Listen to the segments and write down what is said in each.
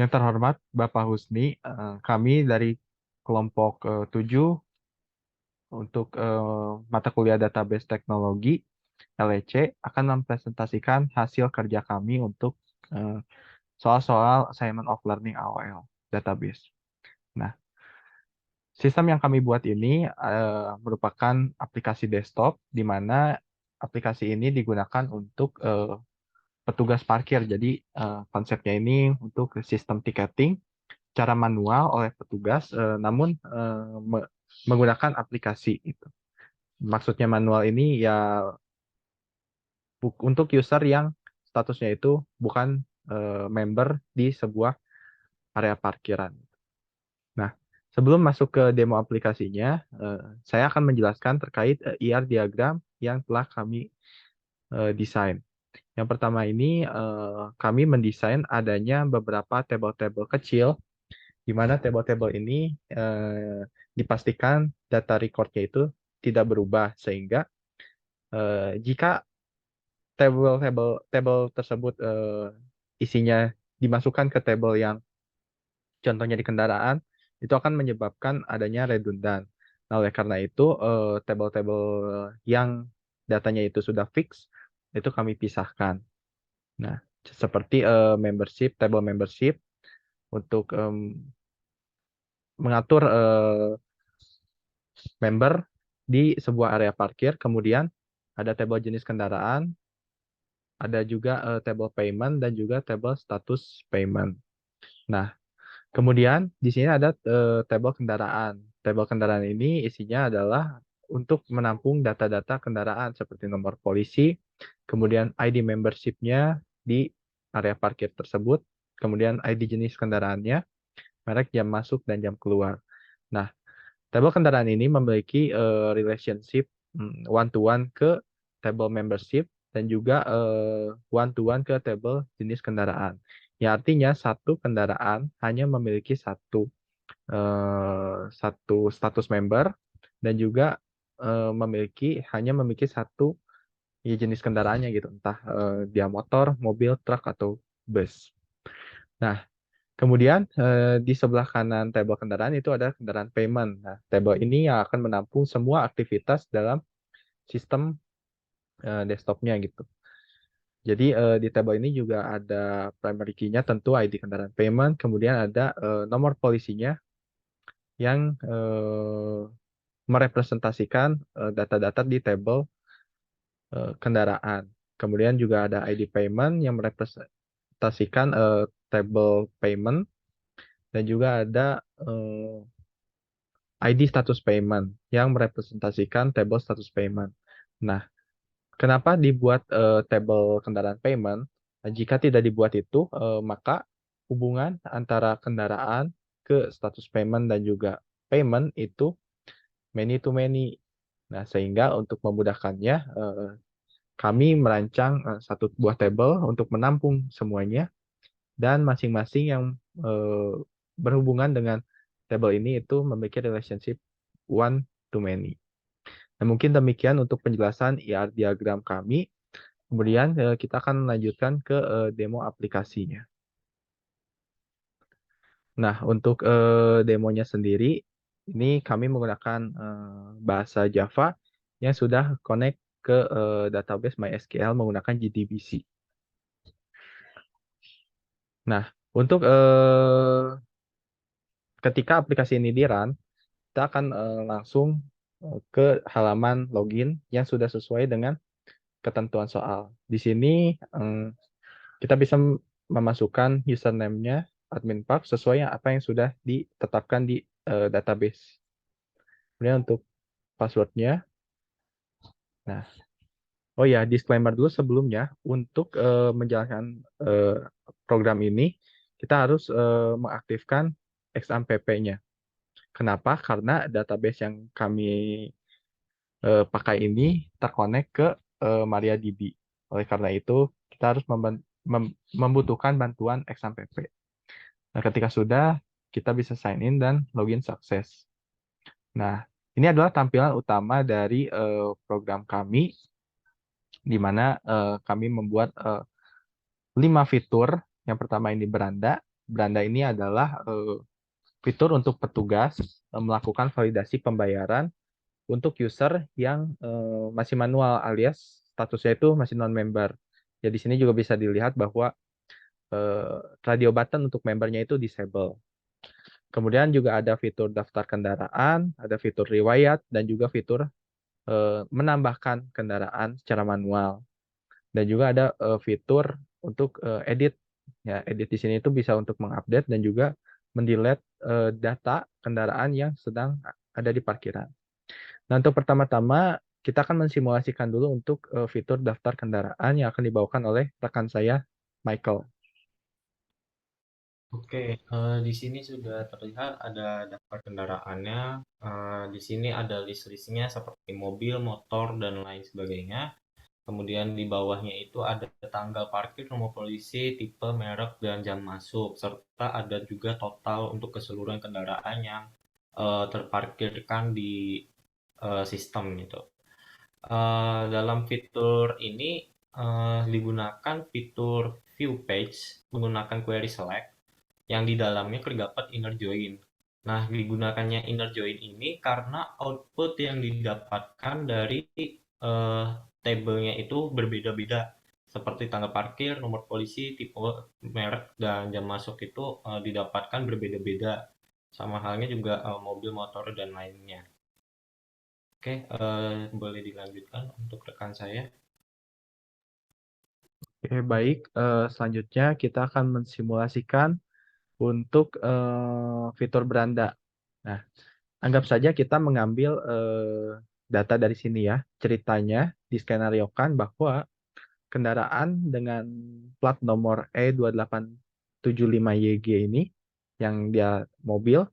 Yang terhormat Bapak Husni, kami dari kelompok 7 untuk mata kuliah database teknologi LEC akan mempresentasikan hasil kerja kami untuk eh, soal-soal assignment of learning AOL database. Nah, sistem yang kami buat ini merupakan aplikasi desktop di mana aplikasi ini digunakan untuk petugas parkir. Jadi konsepnya ini untuk sistem ticketing secara manual oleh petugas, namun menggunakan aplikasi itu. Maksudnya manual ini ya untuk user yang statusnya itu bukan member di sebuah area parkiran. Nah, sebelum masuk ke demo aplikasinya, saya akan menjelaskan terkait IR diagram yang telah kami desain. Yang pertama ini kami mendesain adanya beberapa table-table kecil di mana table-table ini dipastikan data recordnya itu tidak berubah sehingga jika table tersebut isinya dimasukkan ke table yang contohnya di kendaraan itu akan menyebabkan adanya redundan. Nah, oleh karena itu table-table yang datanya itu sudah fix itu kami pisahkan. Nah, seperti membership, table membership untuk mengatur member di sebuah area parkir. Kemudian ada table jenis kendaraan, ada juga table payment dan juga table status payment. Nah, kemudian di sini ada table kendaraan. Table kendaraan ini isinya adalah untuk menampung data-data kendaraan seperti nomor polisi, kemudian ID membership-nya di area parkir tersebut, kemudian ID jenis kendaraannya, merek, jam masuk, dan jam keluar. Nah, table kendaraan ini memiliki relationship one-to-one ke table membership dan juga one-to-one ke table jenis kendaraan. Ya, artinya satu kendaraan hanya memiliki satu status member dan juga hanya memiliki satu ya, jenis kendaraannya gitu, entah dia motor, mobil, truk atau bus. Nah, kemudian di sebelah kanan table kendaraan itu ada kendaraan payment. Nah, table ini yang akan menampung semua aktivitas dalam sistem desktopnya gitu. Jadi di table ini juga ada primary key-nya tentu ID kendaraan payment, kemudian ada nomor polisinya yang merepresentasikan data-data di table kendaraan. Kemudian juga ada ID payment yang merepresentasikan table payment dan juga ada ID status payment yang merepresentasikan table status payment. Nah, kenapa dibuat table kendaraan payment? Nah, jika tidak dibuat itu, maka hubungan antara kendaraan ke status payment dan juga payment itu many to many. Nah, sehingga untuk memudahkannya, kami merancang satu buah table untuk menampung semuanya dan masing-masing yang eh, berhubungan dengan table ini itu memiliki relationship one to many. Nah, mungkin demikian untuk penjelasan IR diagram kami. Kemudian kita akan melanjutkan ke demo aplikasinya. Nah, untuk demonya sendiri, ini kami menggunakan bahasa Java yang sudah connect ke database MySQL menggunakan JDBC. Nah, untuk ketika aplikasi ini di-run, kita akan langsung ke halaman login yang sudah sesuai dengan ketentuan soal. Di sini kita bisa memasukkan username-nya admin Park sesuai apa yang sudah ditetapkan di database. Kemudian untuk passwordnya, nah, oh ya, disclaimer dulu sebelumnya, untuk menjalankan program ini, kita harus mengaktifkan XAMPP-nya. Kenapa? Karena database yang kami pakai ini terkonek ke MariaDB. Oleh karena itu, kita harus membutuhkan bantuan XAMPP. Nah, ketika sudah, kita bisa sign in dan login sukses. Nah, ini adalah tampilan utama dari program kami, di mana kami membuat 5 fitur. Yang pertama ini beranda, beranda ini adalah fitur untuk petugas melakukan validasi pembayaran untuk user yang masih manual alias statusnya itu masih non-member. Ya di sini juga bisa dilihat bahwa radio button untuk membernya itu disable. Kemudian juga ada fitur daftar kendaraan, ada fitur riwayat, dan juga fitur menambahkan kendaraan secara manual. Dan juga ada fitur untuk edit. Ya, edit di sini itu bisa untuk mengupdate dan juga mendelete data kendaraan yang sedang ada di parkiran. Nah, untuk pertama-tama kita akan mensimulasikan dulu untuk fitur daftar kendaraan yang akan dibawakan oleh rekan saya, Michael. Oke, di sini sudah terlihat ada daftar kendaraannya. Di sini ada list-listnya seperti mobil, motor, dan lain sebagainya. Kemudian di bawahnya itu ada tanggal parkir, nomor polisi, tipe, merek, dan jam masuk. Serta ada juga total untuk keseluruhan kendaraan yang terparkirkan di sistem gitu. Dalam fitur ini digunakan fitur view page menggunakan query select yang di dalamnya terdapat inner join. Nah, digunakannya inner join ini karena output yang didapatkan dari eh, tabelnya itu berbeda-beda. Seperti tanggal parkir, nomor polisi, tipe, merek, dan jam masuk itu didapatkan berbeda-beda. Sama halnya juga mobil, motor, dan lainnya. Oke, boleh dilanjutkan untuk rekan saya. Oke, baik. Selanjutnya kita akan mensimulasikan untuk fitur beranda. Nah, anggap saja kita mengambil data dari sini ya. Ceritanya diskenariokan bahwa kendaraan dengan plat nomor E2875YG ini yang dia mobil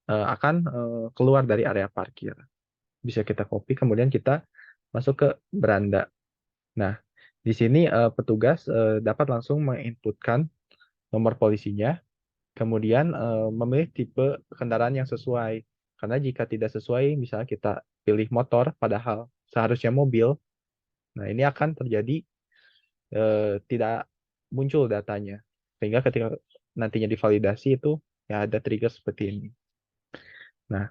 akan keluar dari area parkir. Bisa kita copy, kemudian kita masuk ke beranda. Nah, di sini petugas dapat langsung menginputkan nomor polisinya, kemudian memilih tipe kendaraan yang sesuai. Karena jika tidak sesuai, misalnya kita pilih motor, padahal seharusnya mobil, nah ini akan terjadi tidak muncul datanya. Sehingga ketika nantinya divalidasi itu ya ada trigger seperti ini. Nah,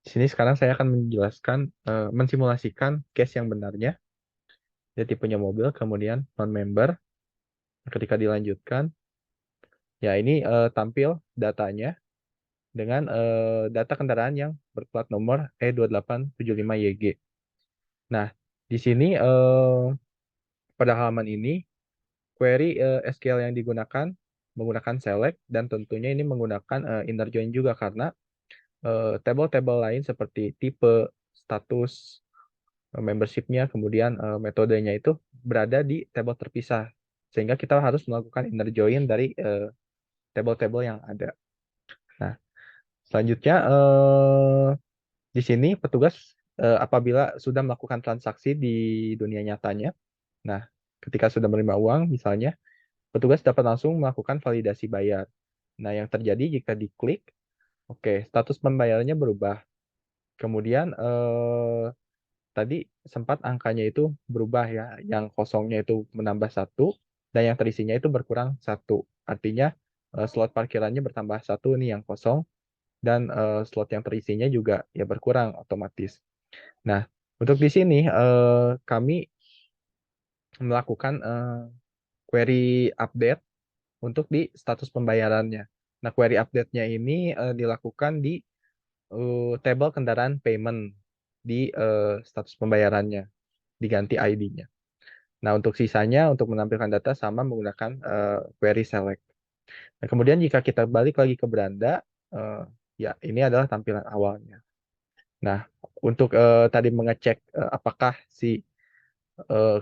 di sini sekarang saya akan menjelaskan, mensimulasikan case yang benarnya. Dia tipenya mobil, kemudian non-member. Ketika dilanjutkan, ya ini tampil datanya dengan data kendaraan yang berplat nomor E2875YG. Nah, di sini pada halaman ini query SQL yang digunakan menggunakan select dan tentunya ini menggunakan inner join juga karena table-table lain seperti tipe, status, membership-nya, kemudian metodenya itu berada di table terpisah. Sehingga kita harus melakukan inner join dari table-table yang ada. Nah, selanjutnya di sini petugas apabila sudah melakukan transaksi di dunia nyatanya, nah ketika sudah menerima uang misalnya, petugas dapat langsung melakukan validasi bayar. Nah, yang terjadi jika diklik, oke, status pembayarannya berubah. Kemudian tadi sempat angkanya itu berubah ya, yang kosongnya itu menambah satu dan yang terisinya itu berkurang satu. Artinya slot parkirannya bertambah satu nih yang kosong dan slot yang terisinya juga ya berkurang otomatis. Nah, untuk di sini kami melakukan query update untuk di status pembayarannya. Nah, query update-nya ini dilakukan di table kendaraan payment di status pembayarannya, diganti ID-nya. Nah, untuk sisanya untuk menampilkan data sama menggunakan query select. Nah, kemudian jika kita balik lagi ke beranda, eh, ya ini adalah tampilan awalnya. Nah, untuk tadi mengecek apakah si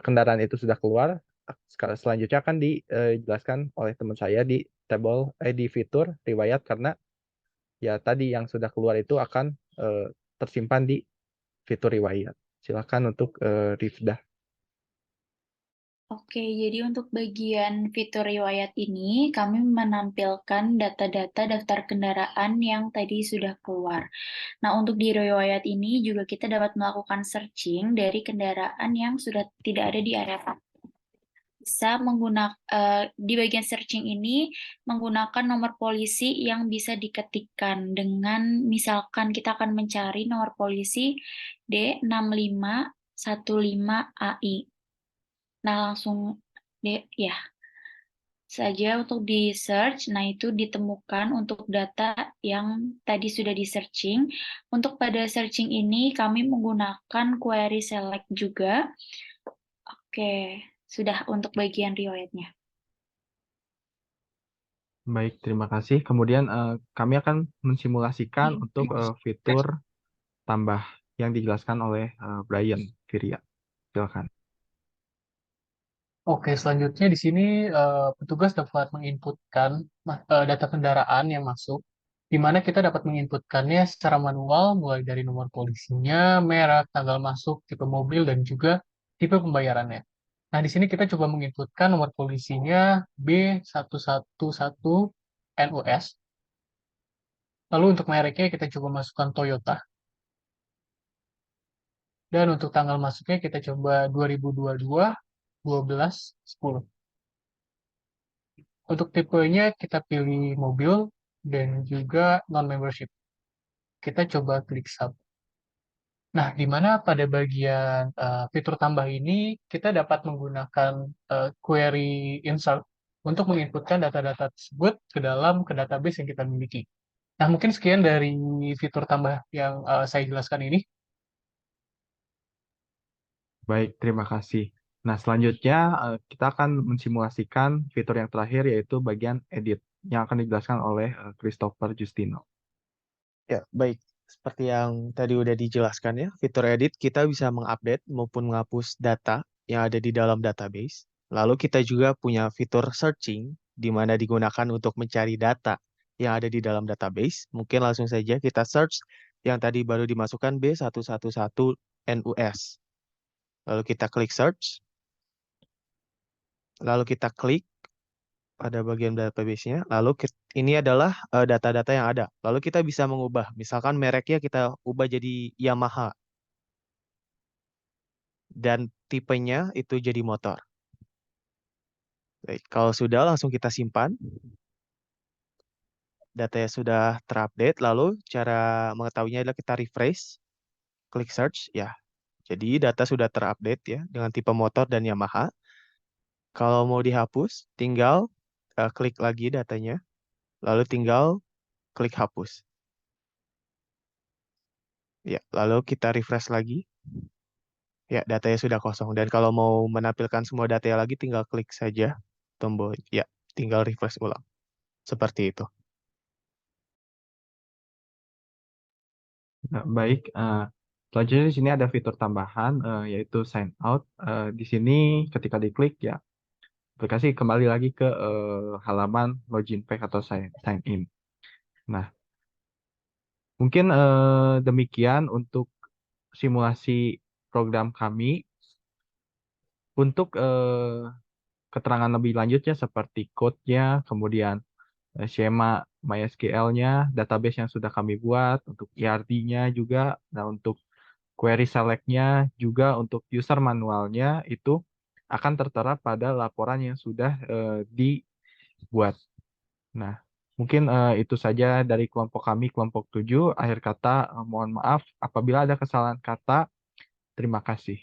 kendaraan itu sudah keluar, selanjutnya akan dijelaskan oleh teman saya di di fitur riwayat karena ya tadi yang sudah keluar itu akan tersimpan di fitur riwayat. Silakan untuk Rifdah. Oke, jadi untuk bagian fitur riwayat ini, kami menampilkan data-data daftar kendaraan yang tadi sudah keluar. Nah, untuk di riwayat ini juga kita dapat melakukan searching dari kendaraan yang sudah tidak ada di area parkir. bisa menggunakan di bagian searching ini menggunakan nomor polisi yang bisa diketikkan dengan misalkan kita akan mencari nomor polisi D6515AI. Nah, langsung ya saja untuk di search. Nah, itu ditemukan untuk data yang tadi sudah di searching. Untuk pada searching ini kami menggunakan query select juga. Oke, sudah untuk bagian riwayatnya. Baik, terima kasih. Kemudian kami akan mensimulasikan untuk fitur tambah yang dijelaskan oleh Brian Virya. Silakan. Oke, selanjutnya di sini petugas dapat menginputkan data kendaraan yang masuk, di mana kita dapat menginputkannya secara manual, mulai dari nomor polisinya, merek, tanggal masuk, tipe mobil, dan juga tipe pembayarannya. Nah, di sini kita coba menginputkan nomor polisinya B111NUS. Lalu untuk mereknya kita coba masukkan Toyota. Dan untuk tanggal masuknya kita coba 2022 12/10. Untuk tipenya kita pilih mobil dan juga non-membership. Kita coba klik sub. Nah, di mana pada bagian fitur tambah ini kita dapat menggunakan query insert untuk menginputkan data-data tersebut ke database yang kita miliki. Nah, mungkin sekian dari fitur tambah yang saya jelaskan ini. Baik, terima kasih. Nah, selanjutnya kita akan mensimulasikan fitur yang terakhir yaitu bagian edit yang akan dijelaskan oleh Christopher Justino. Ya, baik. Seperti yang tadi udah dijelaskan ya, fitur edit kita bisa mengupdate maupun menghapus data yang ada di dalam database. Lalu kita juga punya fitur searching, di mana digunakan untuk mencari data yang ada di dalam database. Mungkin langsung saja kita search yang tadi baru dimasukkan B111NUS. Lalu kita klik search. Lalu kita klik pada bagian database-nya. Lalu ini adalah data-data yang ada. Lalu kita bisa mengubah. Misalkan mereknya kita ubah jadi Yamaha. Dan tipenya itu jadi motor. Baik, kalau sudah langsung kita simpan. Datanya sudah terupdate. Lalu cara mengetahuinya adalah kita refresh. Klik search. Ya, jadi data sudah terupdate ya dengan tipe motor dan Yamaha. Kalau mau dihapus, tinggal klik lagi datanya. Lalu tinggal klik hapus. Ya, lalu kita refresh lagi. Ya, datanya sudah kosong. Dan kalau mau menampilkan semua data lagi, tinggal klik saja tombol. Ya, tinggal refresh ulang. Seperti itu. Nah, baik, selanjutnya di sini ada fitur tambahan yaitu sign out. Di sini ketika diklik ya, aplikasi kembali lagi ke halaman login page atau sign in. Nah, mungkin demikian untuk simulasi program kami. Untuk keterangan lebih lanjutnya seperti code-nya, kemudian skema MySQL-nya, database yang sudah kami buat, untuk ERD-nya juga, nah untuk query select-nya juga, untuk user manualnya itu akan tertera pada laporan yang sudah dibuat. Nah, mungkin itu saja dari kelompok kami, kelompok 7. Akhir kata, mohon maaf apabila ada kesalahan kata. Terima kasih.